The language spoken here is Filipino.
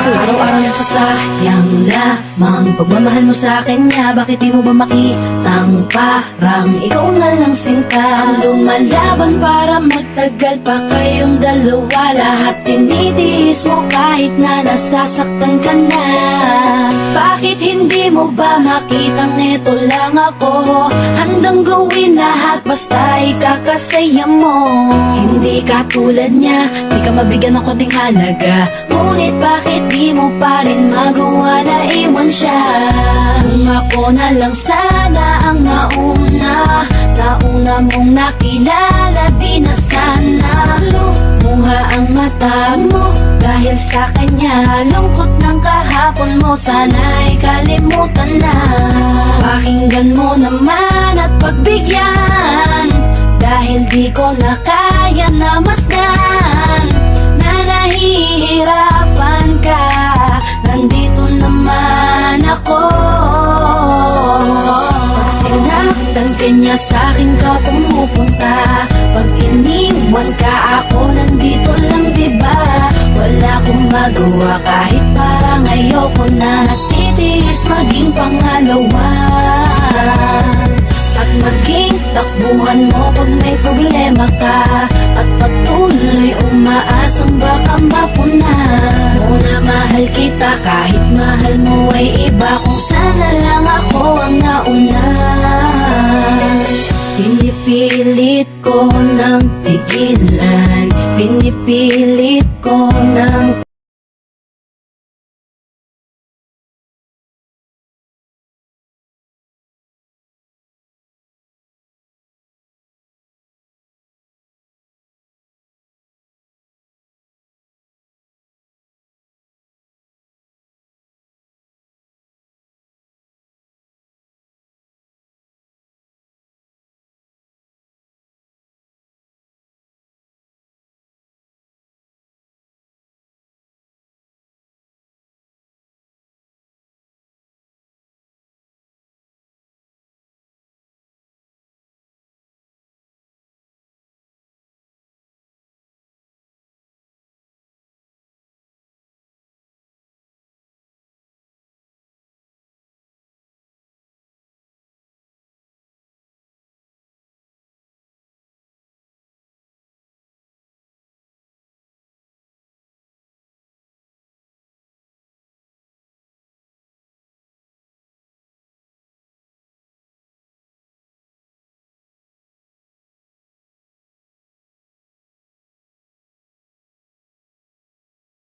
Araw-araw nasasayang lamang pagmamahal mo sa akin nga. Bakit di mo ba makitang parang ikaw na lang sinta ang lumalaban para magtagal pa kayong dalawa. Lahat tinitiis mo kahit na nasasaktan ka na. Bakit hindi mo ba makitang eto lang ako? Handang gawin lahat basta ikakasaya mo. Hindi ka tulad niya, di ka mabigyan ng konting halaga. Ngunit bakit di mo pa rin magawa na iwan siya? Kung ako na lang sana ang nauna mong nakilala, di na sana lumuha ang mata mo dahil sa kanya. Lungkot ng kahapon mo, sana'y kalimutan na. Pakinggan mo naman at pagbigyan, dahil di ko na kaya na masdan na nahihirapan ka. Nandito naman ako. Pag sinaktan ka niya, sa'kin ka pumupunta. Pag iniwan ka, ako nandito lang, diba? Wala akong magawa kahit parang ayoko na. Nagtitiis maging pangalawa at maging takbuhan mo pag may problema ka. At patuloy umaasang baka mapuna mo na mahal kita kahit mahal mo ay iba. Kung sana lang ako ang nauna. Pinipilit ko ng pigilan, pinipilit ko ng